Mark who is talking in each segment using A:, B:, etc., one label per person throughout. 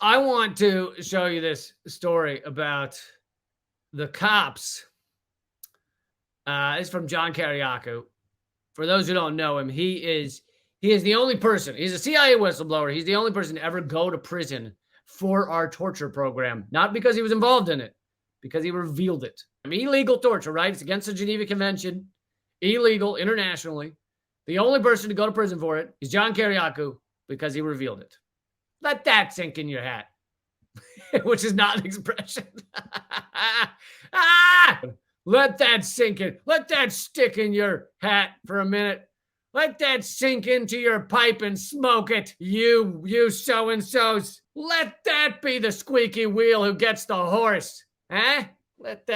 A: I want to show you this story about the cops. It's from John Carlough. For those who don't know him, he is the only person. He's a CIA whistleblower. He's the only person to ever go to prison for our torture program. Not because he was involved in it, because he revealed it. Illegal torture, right? It's against the Geneva Convention. Illegal internationally. The only person to go to prison for it is John Carlough because he revealed it. Let that sink in your hat, which is not an expression. Let that sink in. Let that stick in your hat for a minute. Let that sink into your pipe and smoke it, you so-and-sos. Let that be the squeaky wheel who gets the horse. Huh? What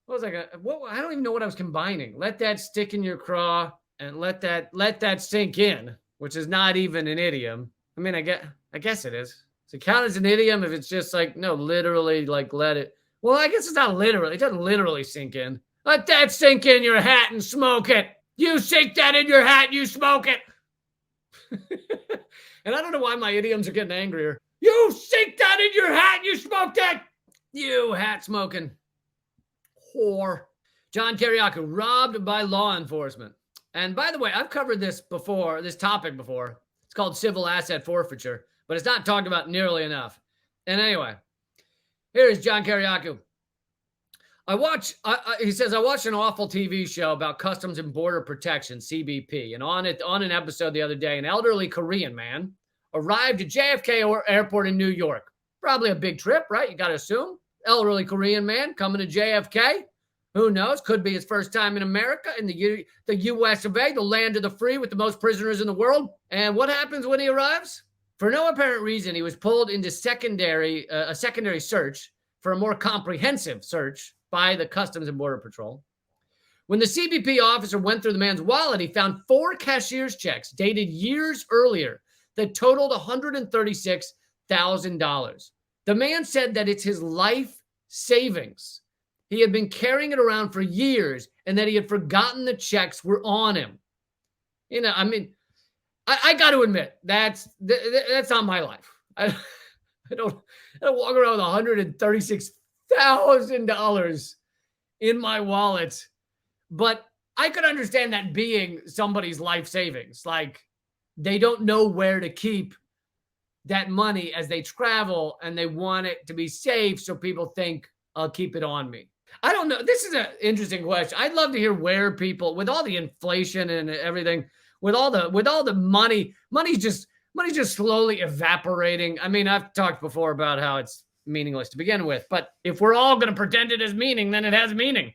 A: was I don't even know what I was combining. Let that stick in your craw and let that sink in, which is not even an idiom. I mean, I guess it is. Does it count as an idiom if it's just like, no, literally, like, let it. Well, I guess it's not literally. It doesn't literally sink in. Let that sink in your hat and smoke it. You sink that in your hat, you smoke it. And I don't know why my idioms are getting angrier. You sink that in your hat, you smoke that. You hat smoking whore. John Carlough robbed by law enforcement. And by the way, I've covered this topic before. It's called civil asset forfeiture, but it's not talked about nearly enough. And anyway, here is John Carlough. He says, I watched an awful TV show about Customs and Border Protection, CBP. And on an episode the other day, an elderly Korean man arrived at JFK Airport in New York. Probably a big trip, right? You got to assume. Elderly Korean man coming to JFK. Who knows? Could be his first time in America, in the U.S. of A., the land of the free with the most prisoners in the world. And what happens when he arrives? For no apparent reason, he was pulled into a secondary search for a more comprehensive search by the Customs and Border Patrol. When the CBP officer went through the man's wallet, he found 4 cashier's checks dated years earlier that totaled $136,000. The man said that it's his life savings. He had been carrying it around for years and that he had forgotten the checks were on him. You know, I mean, I got to admit, that's not my life. I don't walk around with $136,000 in my wallet, but I could understand that being somebody's life savings. Like, they don't know where to keep that money as they travel and they want it to be safe. So people think, I'll keep it on me. I don't know. This is an interesting question. I'd love to hear where people, with all the inflation and everything, with all the money's just slowly evaporating. I mean, I've talked before about how it's meaningless to begin with, but if we're all going to pretend it has meaning, then it has meaning.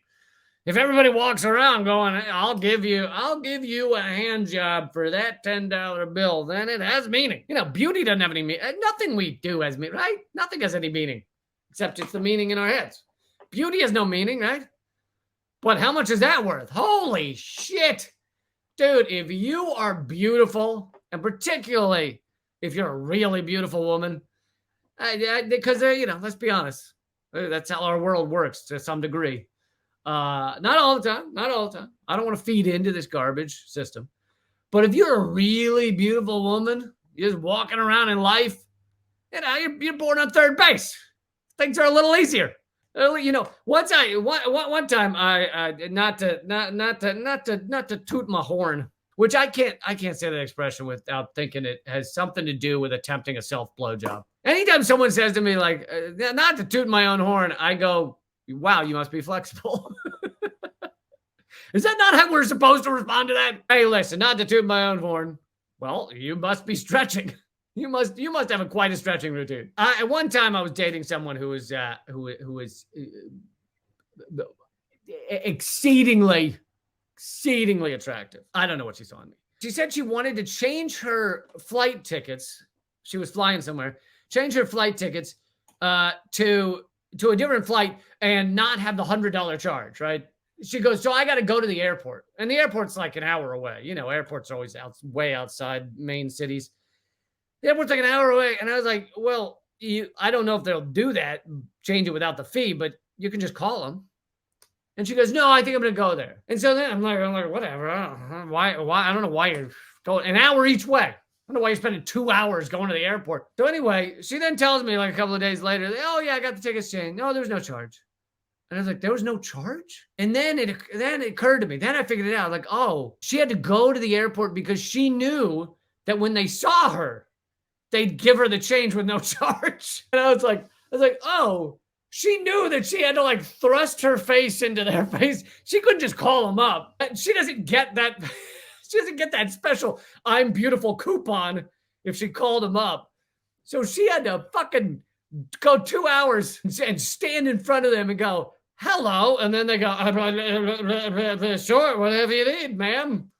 A: If everybody walks around going, I'll give you a hand job for that $10 bill, then it has meaning. You know, beauty doesn't have any meaning. Nothing we do has meaning, right? Nothing has any meaning, except it's the meaning in our heads. Beauty has no meaning, right? But how much is that worth? Holy shit. Dude, if you are beautiful, and particularly if you're a really beautiful woman, because, let's be honest, that's how our world works to some degree. Not all the time. I don't want to feed into this garbage system. But if you're a really beautiful woman, you're just walking around in life, you're born on third base. Things are a little easier. One time I not to toot my horn, which I can't say that expression without thinking it has something to do with attempting a self blowjob. Anytime someone says to me like, not to toot my own horn, I go, wow, you must be flexible. Is that not how we're supposed to respond to that? Hey, listen, not to toot my own horn. Well, you must be stretching. You must have quite a stretching routine. At one time, I was dating someone who was exceedingly attractive. I don't know what she saw in me. She said she wanted to change her flight tickets. She was flying somewhere. Change her flight tickets to a different flight and not have the $100 charge. Right? She goes, so I got to go to the airport, and the airport's like an hour away. You know, airports are always way outside main cities. The airport's like an hour away. And I was like, well, I don't know if they'll do that, change it without the fee, but you can just call them. And she goes, no, I think I'm going to go there. And so then I'm like, whatever. I don't know why you're going an hour each way. don't know why you're spending 2 hours going to the airport. So anyway, she then tells me like a couple of days later, oh yeah, I got the tickets changed. No, there's no charge. And I was like, there was no charge? And then it occurred to me. Then I figured it out. Like, oh, she had to go to the airport because she knew that when they saw her, they'd give her the change with no charge. And I was like, oh, she knew that she had to like thrust her face into their face. She couldn't just call them up. She doesn't get that. She doesn't get that special I'm beautiful coupon if she called them up. So she had to fucking go 2 hours and stand in front of them and go, hello. And then they go, sure, whatever you need, ma'am.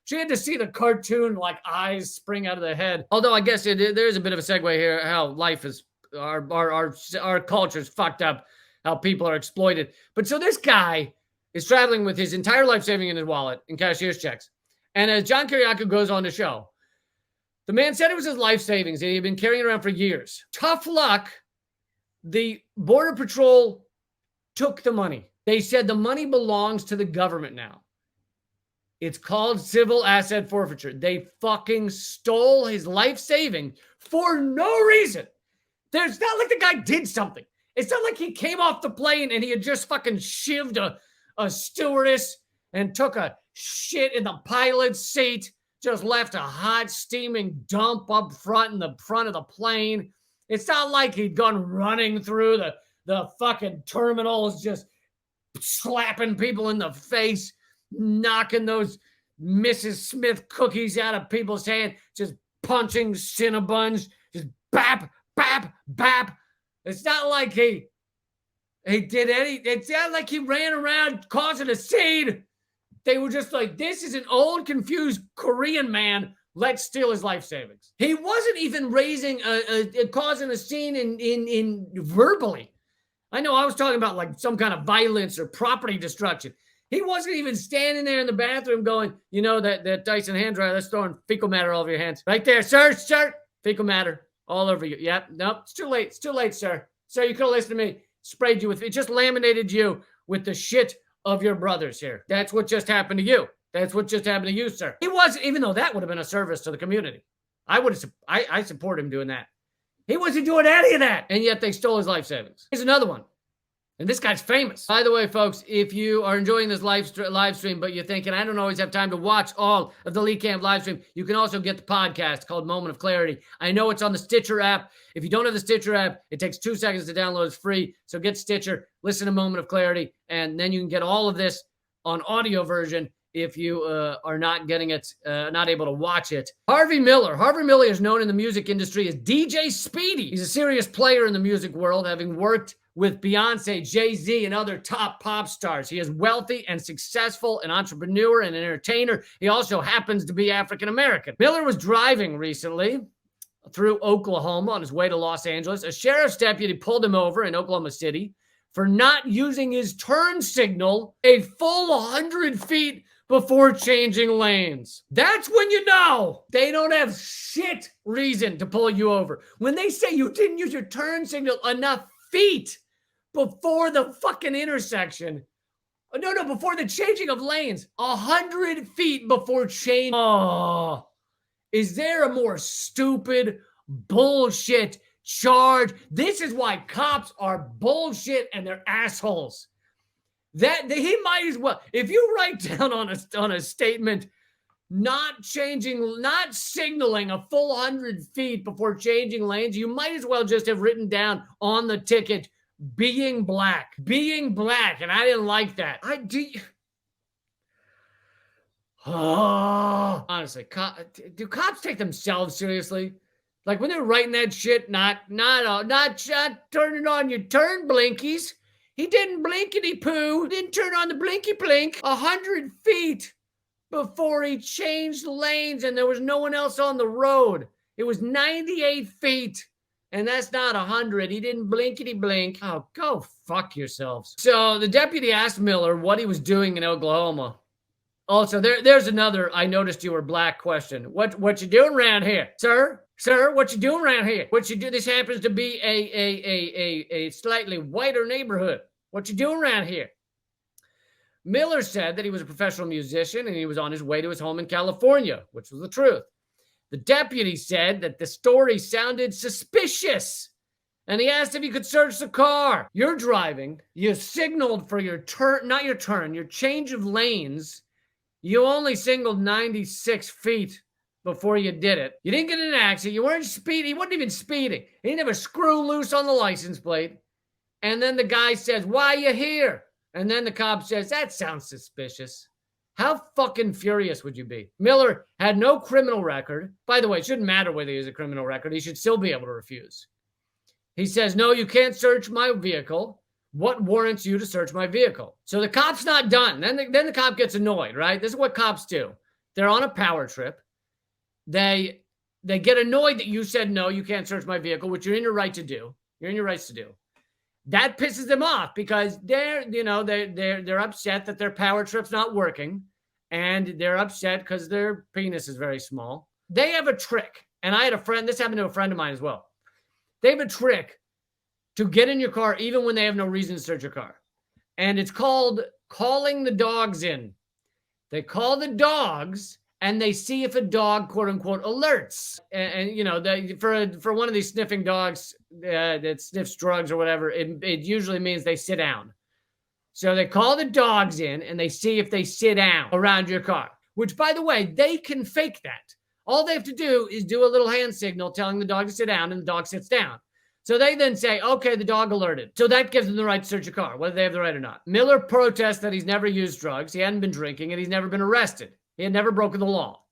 A: She had to see the cartoon like eyes spring out of the head. Although I guess there's a bit of a segue here, how life is, our culture's fucked up, how people are exploited. But so this guy is traveling with his entire life saving in his wallet and cashier's checks. And as John Kyjonka goes on to show, the man said it was his life savings that he had been carrying around for years. Tough luck. The Border Patrol took the money. They said the money belongs to the government now. It's called civil asset forfeiture. They fucking stole his life savings for no reason. There's not like the guy did something. It's not like he came off the plane and he had just fucking shivved a stewardess and took a shit in the pilot's seat, just left a hot steaming dump up front in the front of the plane. It's not like he'd gone running through the fucking terminals, just slapping people in the face, knocking those Mrs. Smith cookies out of people's hand, just punching Cinnabons, just bap, bap, bap. It's not like he did it's not like he ran around causing a scene. They were just like, this is an old, confused Korean man. Let's steal his life savings. He wasn't even causing a scene in verbally. I know I was talking about like some kind of violence or property destruction. He wasn't even standing there in the bathroom going, you know, that Dyson hand dryer, that's throwing fecal matter all over your hands. Right there, sir, fecal matter all over you. Yep, nope, it's too late, sir. Sir, you could have listened to me. Sprayed you with, it just laminated you with the shit of your brothers here. That's what just happened to you. That's what just happened to you, sir. He wasn't, even though that would have been a service to the community. I support him doing that. He wasn't doing any of that. And yet they stole his life savings. Here's another one. And this guy's famous. By the way, folks, if you are enjoying this live stream, but you're thinking, I don't always have time to watch all of the Lee Camp live stream, you can also get the podcast called Moment of Clarity. I know it's on the Stitcher app. If you don't have the Stitcher app, it takes 2 seconds to download. It's free. So get Stitcher, listen to Moment of Clarity, and then you can get all of this on audio version if you are not getting it, not able to watch it. Harvey Miller. Harvey Miller is known in the music industry as DJ Speedy. He's a serious player in the music world, having worked with Beyonce, Jay-Z, and other top pop stars. He is wealthy and successful, an entrepreneur and an entertainer. He also happens to be African-American. Miller was driving recently through Oklahoma on his way to Los Angeles. A sheriff's deputy pulled him over in Oklahoma City for not using his turn signal a full 100 feet before changing lanes. That's when you know they don't have shit reason to pull you over. When they say you didn't use your turn signal enough feet before the fucking intersection. No, before the changing of lanes. 100 feet before change. Oh, is there a more stupid bullshit charge? This is why cops are bullshit and they're assholes. That he might as well, if you write down on a statement, not signaling a full 100 feet before changing lanes, you might as well just have written down on the ticket, being black, and I didn't like that. Honestly, do cops take themselves seriously? Like when they're writing that shit, not turning on your turn blinkies. He didn't blinkety poo, didn't turn on the blinky blink 100 feet before he changed lanes and there was no one else on the road. It was 98 feet. And that's not 100. He didn't blinkety blink. Oh, go fuck yourselves. So the deputy asked Miller what he was doing in Oklahoma. Also, there's another I noticed you were black question. What you doing around here? Sir, what you doing around here? What you do? This happens to be a slightly whiter neighborhood. What you doing around here? Miller said that he was a professional musician and he was on his way to his home in California, which was the truth. The deputy said that the story sounded suspicious, and he asked if he could search the car. You're driving. You signaled for your turn, not your turn, your change of lanes. You only signaled 96 feet before you did it. You didn't get in an accident. You weren't speeding. He wasn't even speeding. He didn't have a screw loose on the license plate. And then the guy says, "Why are you here?" And then the cop says, "That sounds suspicious." How fucking furious would you be? Miller had no criminal record. By the way, it shouldn't matter whether he has a criminal record. He should still be able to refuse. He says, "No, you can't search my vehicle. What warrants you to search my vehicle?" So the cop's not done. Then the cop gets annoyed, right? This is what cops do. They're on a power trip. They get annoyed that you said, "No, you can't search my vehicle," which you're in your right to do. You're in your rights to do. That pisses them off because they're upset that their power trip's not working, and they're upset because their penis is very small. They have a trick, and I had a friend. This happened to a friend of mine as well. They have a trick to get in your car even when they have no reason to search your car, and it's called calling the dogs in. They call the dogs, and they see if a dog, quote unquote, alerts. And you know, for one of these sniffing dogs that sniffs drugs or whatever, it usually means they sit down. So they call the dogs in, and they see if they sit down around your car, which, by the way, they can fake that. All they have to do is do a little hand signal telling the dog to sit down, and the dog sits down. So they then say, "Okay, the dog alerted." So that gives them the right to search your car, whether they have the right or not. Miller protests that he's never used drugs, he hadn't been drinking, and he's never been arrested. He had never broken the law.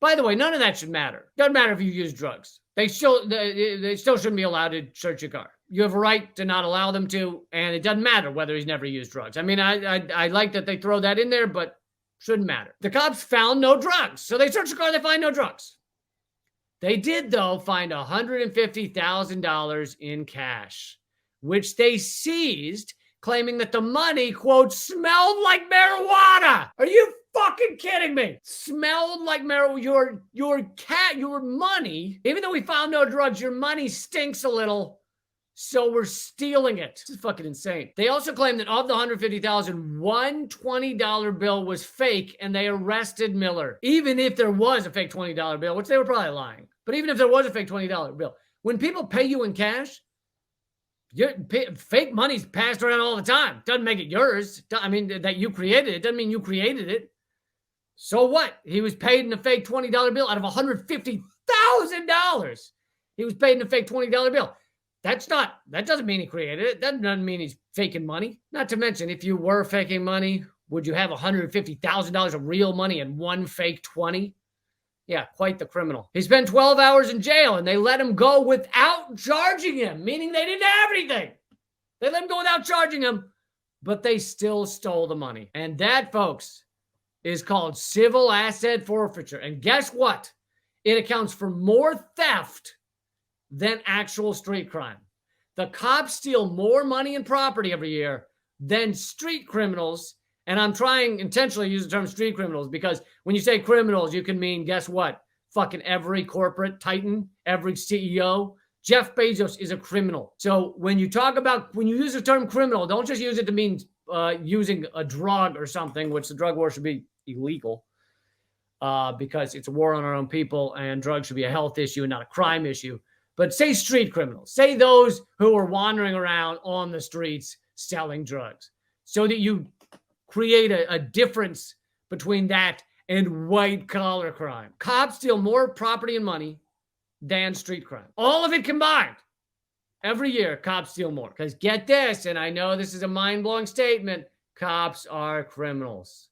A: By the way, none of that should matter. Doesn't matter if you use drugs. They still shouldn't be allowed to search your car. You have a right to not allow them to, and it doesn't matter whether he's never used drugs. I mean, I like that they throw that in there, but shouldn't matter. The cops found no drugs, so they search the car, they find no drugs. They did, though, find $150,000 in cash, which they seized, claiming that the money, quote, smelled like marijuana. Are you fucking kidding me? Smelled like marijuana. Your money, even though we found no drugs, your money stinks a little, so we're stealing it. This is fucking insane. They also claim that of the $150,000, one $20 bill was fake, and they arrested Miller. Even if there was a fake $20 bill, which they were probably lying, but even if there was a fake $20 bill, when people pay you in cash, fake money's passed around all the time. Doesn't make it yours. I mean, that you created it doesn't mean you created it. So what? He was paid in a fake $20 bill out of $150,000. He was paid in a fake $20 bill. That doesn't mean he created it. That doesn't mean he's faking money. Not to mention, if you were faking money, would you have $150,000 of real money and one fake 20? Yeah, quite the criminal. He spent 12 hours in jail, and they let him go without charging him, meaning they didn't have anything. They let him go without charging him, but they still stole the money. And that, folks, is called civil asset forfeiture. And guess what? It accounts for more theft than actual street crime. The cops steal more money and property every year than street criminals. And I'm trying intentionally to use the term street criminals because when you say criminals, you can mean, guess what? Fucking every corporate titan, every CEO. Jeff Bezos is a criminal. So when you use the term criminal, don't just use it to mean using a drug or something, which the drug war should be illegal because it's a war on our own people and drugs should be a health issue and not a crime issue. But say street criminals. Say those who are wandering around on the streets selling drugs so that you create a difference between that and white-collar crime. Cops steal more property and money than street crime. All of it combined. Every year, cops steal more. Because get this, and I know this is a mind-blowing statement, cops are criminals.